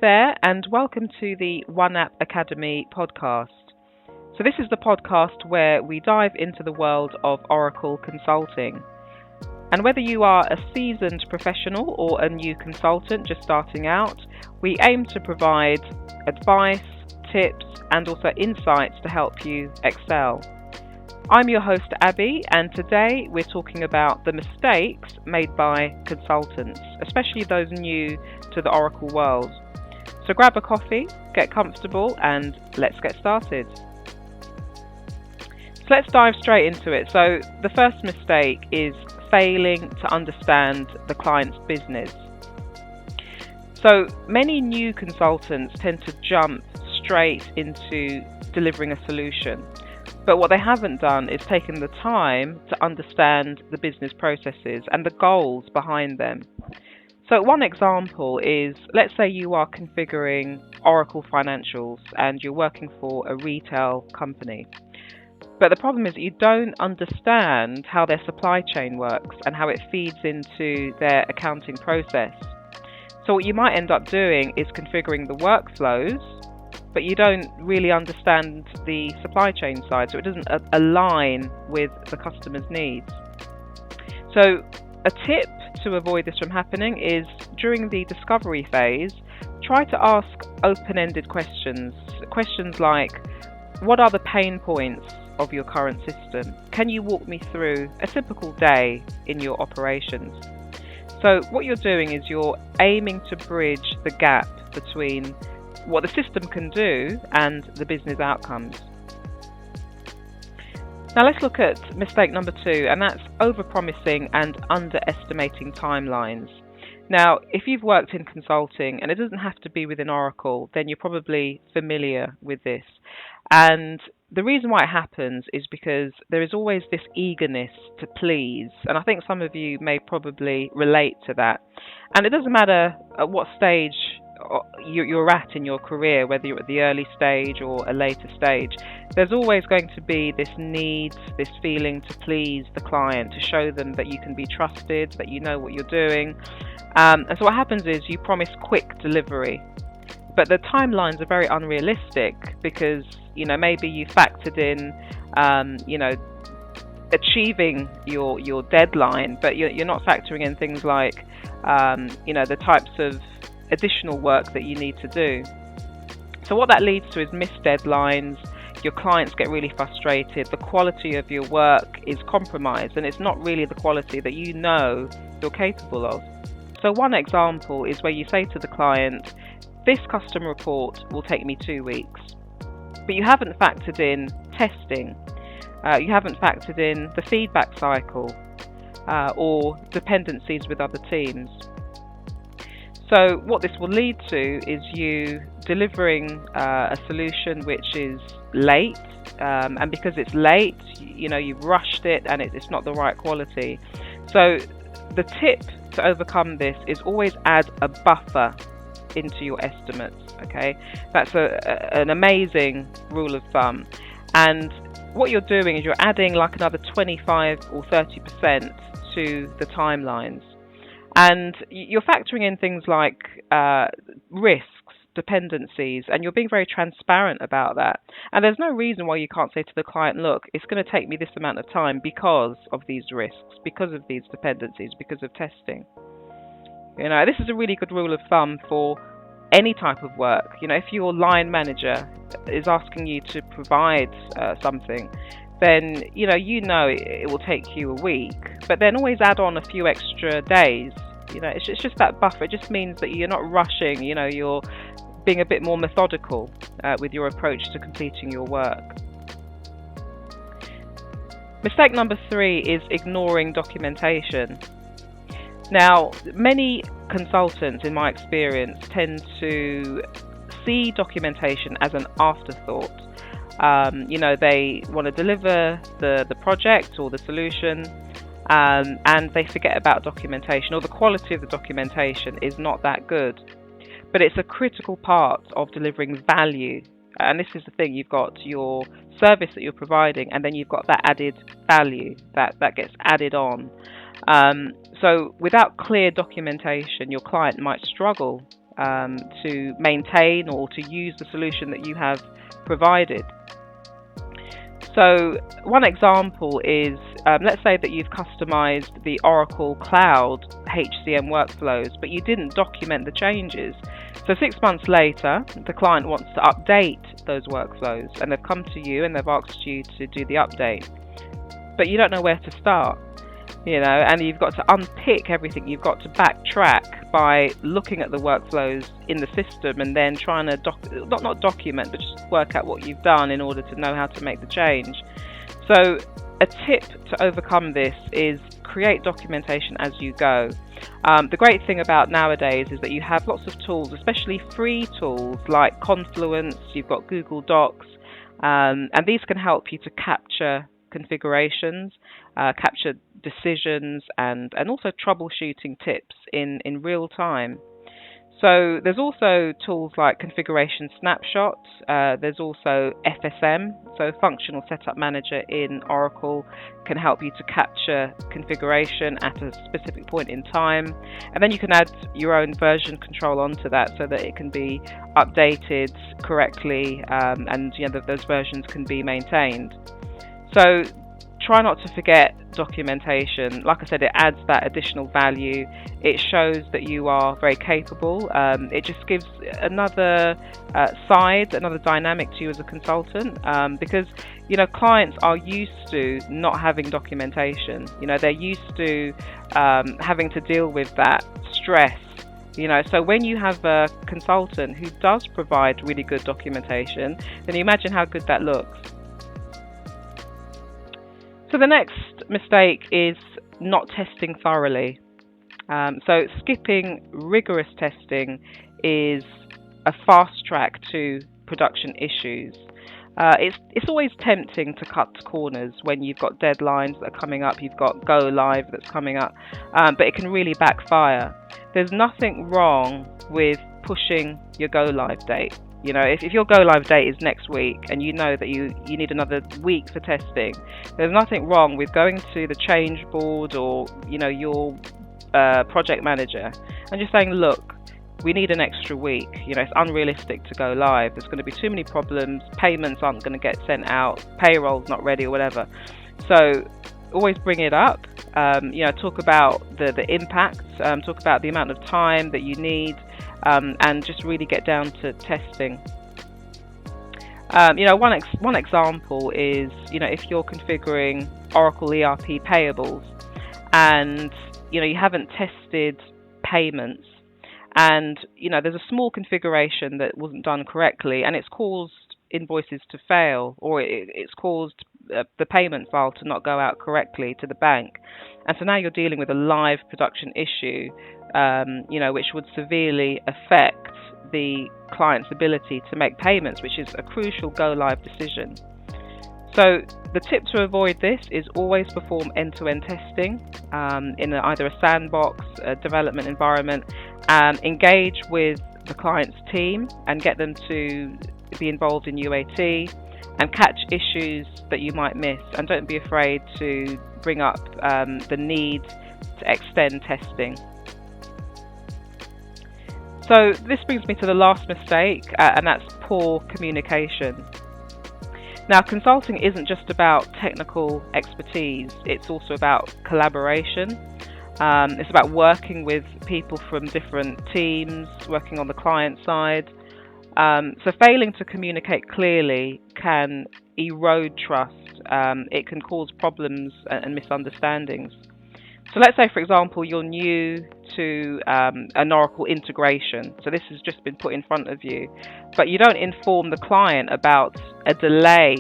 there, and welcome to the Oneapp Academy podcast. So this is the podcast where we dive into the world of Oracle consulting. And whether you are a seasoned professional or a new consultant just starting out, we aim to provide advice, tips, and also insights to help you excel. I'm your host, Abby, and today we're talking about the mistakes made by consultants, especially those new to the Oracle world. So grab a coffee, get comfortable, and let's get started. So let's dive straight into it. So the first mistake is failing to understand the client's business. So many new consultants tend to jump straight into delivering a solution. But what they haven't done is taken the time to understand the business processes and the goals behind them. So one example is, let's say you are configuring Oracle financials and you're working for a retail company. But the problem is you don't understand how their supply chain works and how it feeds into their accounting process. So what you might end up doing is configuring the workflows, but you don't really understand the supply chain side, so it doesn't align with the customer's needs. So a tip to avoid this from happening is, during the discovery phase, try to ask open-ended questions. Questions like, what are the pain points of your current system? Can you walk me through a typical day in your operations? So what you're doing is you're aiming to bridge the gap between what the system can do and the business outcomes. Now let's look at mistake number 2, and that's overpromising and underestimating timelines. Now, if you've worked in consulting, and it doesn't have to be within Oracle, then you're probably familiar with this. And the reason why it happens is because there is always this eagerness to please, and I think some of you may probably relate to that. And it doesn't matter at what stage you're at in your career, whether you're at the early stage or a later stage, there's always going to be this need, this feeling to please the client, to show them that you can be trusted, that you know what you're doing. And so what happens is you promise quick delivery, but the timelines are very unrealistic because, maybe you factored in, achieving your deadline, but you're not factoring in things like, the types of additional work that you need to do. So what that leads to is missed deadlines, your clients get really frustrated, the quality of your work is compromised, and it's not really the quality that you know you're capable of. So one example is where you say to the client, this custom report will take me 2 weeks, but you haven't factored in testing, you haven't factored in the feedback cycle or dependencies with other teams. So what this will lead to is you delivering a solution which is late, and because it's late, you've rushed it and it's not the right quality. So the tip to overcome this is always add a buffer into your estimates. Okay, that's an amazing rule of thumb. And what you're doing is you're adding like another 25 or 30% to the timelines. And you're factoring in things like risks, dependencies, and you're being very transparent about that. And there's no reason why you can't say to the client, look, it's going to take me this amount of time because of these risks, because of these dependencies, because of testing. This is a really good rule of thumb for any type of work. If your line manager is asking you to provide something, then it will take you a week, but then always add on a few extra days. It's just that buffer. It just means that you're not rushing, you're being a bit more methodical with your approach to completing your work. Mistake number 3 is ignoring documentation. Now, many consultants, in my experience, tend to see documentation as an afterthought. They want to deliver the project or the solution, and they forget about documentation, or the quality of the documentation is not that good. But it's a critical part of delivering value. And this is the thing, you've got your service that you're providing, and then you've got that added value that gets added on. So without clear documentation, your client might struggle to maintain or to use the solution that you have provided. So one example is, let's say that you've customized the Oracle Cloud HCM workflows, but you didn't document the changes. So 6 months later, the client wants to update those workflows, and they've come to you and they've asked you to do the update. But you don't know where to start, and you've got to unpick everything. You've got to backtrack by looking at the workflows in the system and then trying to not document, but just work out what you've done in order to know how to make the change. So a tip to overcome this is create documentation as you go. The great thing about nowadays is that you have lots of tools, especially free tools like Confluence. You've got Google Docs, and these can help you to capture configurations, capture decisions, and also troubleshooting tips in real time. So there's also tools like Configuration Snapshot. There's also FSM, so Functional Setup Manager in Oracle can help you to capture configuration at a specific point in time. And then you can add your own version control onto that so that it can be updated correctly, and those versions can be maintained. So try not to forget documentation. Like I said, it adds that additional value. It shows that you are very capable. It just gives another side, another dynamic to you as a consultant, because clients are used to not having documentation. They're used to having to deal with that stress. So when you have a consultant who does provide really good documentation, then you imagine how good that looks. So the next mistake is not testing thoroughly. So skipping rigorous testing is a fast track to production issues. It's always tempting to cut corners when you've got deadlines that are coming up, you've got go live that's coming up, but it can really backfire. There's nothing wrong with pushing your go live date. If your go live date is next week and you know that you need another week for testing, there's nothing wrong with going to the change board or your project manager and just saying, look, we need an extra week. It's unrealistic to go live. There's going to be too many problems. Payments aren't going to get sent out. Payroll's not ready or whatever. So always bring it up. Talk about the impact. Talk about the amount of time that you need. And just really get down to testing. One example is, if you're configuring Oracle ERP payables and, you haven't tested payments and, there's a small configuration that wasn't done correctly and it's caused invoices to fail, or it's caused the payment file to not go out correctly to the bank. And so now you're dealing with a live production issue, which would severely affect the client's ability to make payments, which is a crucial go-live decision. So the tip to avoid this is always perform end-to-end testing in either a sandbox, a development environment, and engage with the client's team and get them to be involved in UAT and catch issues that you might miss. And don't be afraid to bring up the need to extend testing. So this brings me to the last mistake, and that's poor communication. Now, consulting isn't just about technical expertise, it's also about collaboration. It's about working with people from different teams, working on the client side. So failing to communicate clearly can erode trust. It can cause problems and misunderstandings. So let's say, for example, you're new to an Oracle integration. So this has just been put in front of you, but you don't inform the client about a delay.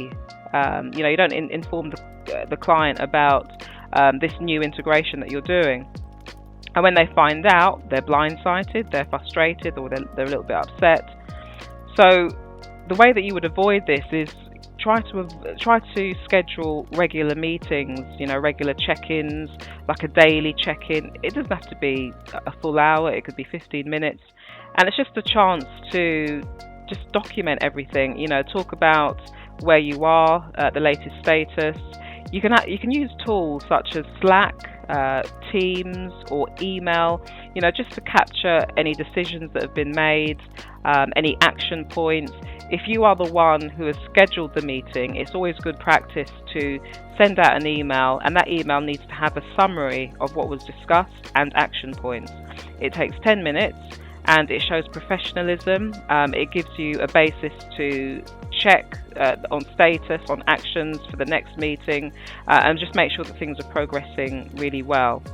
You don't inform the client about this new integration that you're doing. And when they find out, they're blindsided, they're frustrated, or they're a little bit upset. So the way that you would avoid this is try to schedule regular meetings, regular check-ins, like a daily check-in. It doesn't have to be a full hour, it could be 15 minutes. And it's just a chance to just document everything, talk about where you are, the latest status. You can use tools such as Slack, Teams or email, just to capture any decisions that have been made, any action points. If you are the one who has scheduled the meeting, it's always good practice to send out an email, and that email needs to have a summary of what was discussed and action points. It takes 10 minutes and it shows professionalism. It gives you a basis to check on status, on actions for the next meeting, and just make sure that things are progressing really well.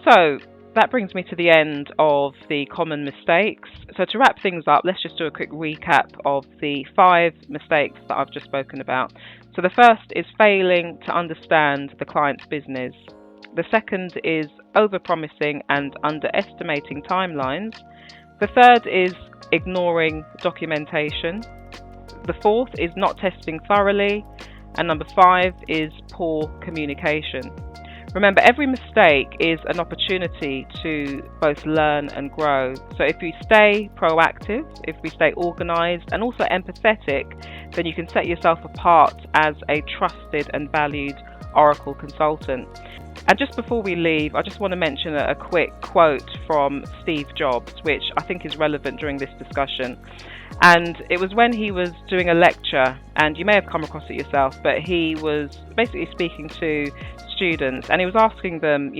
So that brings me to the end of the common mistakes. So to wrap things up, let's just do a quick recap of the 5 mistakes that I've just spoken about. So the first is failing to understand the client's business. The second is overpromising and underestimating timelines. The third is ignoring documentation. The fourth is not testing thoroughly. And number 5 is poor communication. Remember, every mistake is an opportunity to both learn and grow. So if you stay proactive, if we stay organized and also empathetic, then you can set yourself apart as a trusted and valued Oracle consultant. And just before we leave, I just want to mention a quick quote from Steve Jobs, which I think is relevant during this discussion. And it was when he was doing a lecture, and you may have come across it yourself, but he was basically speaking to students, and he was asking them,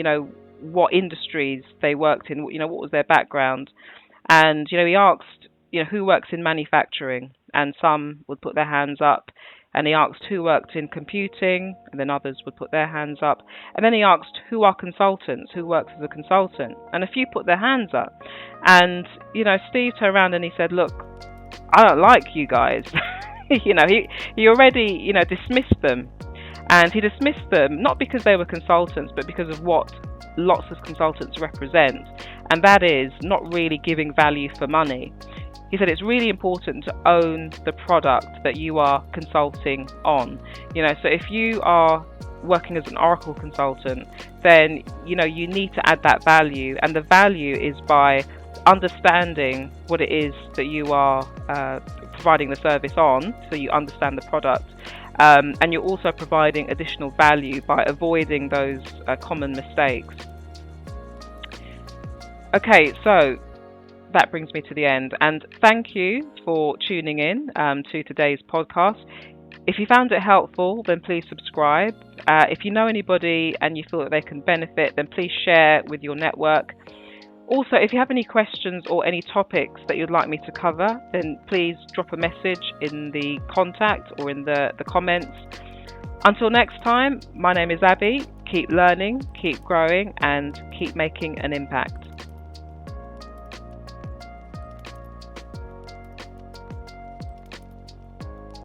what industries they worked in, what was their background. And, he asked, who works in manufacturing? And some would put their hands up. And he asked who worked in computing, and then others would put their hands up. And then he asked who are consultants, who works as a consultant. And a few put their hands up. And, Steve turned around and he said, look, I don't like you guys. He already, dismissed them. And he dismissed them not because they were consultants, but because of what lots of consultants represent. And that is not really giving value for money. He said it's really important to own the product that you are consulting on. So if you are working as an Oracle consultant, then, you need to add that value. And the value is by understanding what it is that you are providing the service on, so you understand the product. And you're also providing additional value by avoiding those common mistakes. Okay, so that brings me to the end, and thank you for tuning in to today's podcast. If you found it helpful, then please subscribe. If you know anybody and you feel that they can benefit, then please share with your network. Also, if you have any questions or any topics that you'd like me to cover, then please drop a message in the contact or in the comments. Until next time, my name is Abby. Keep learning, keep growing, and keep making an impact.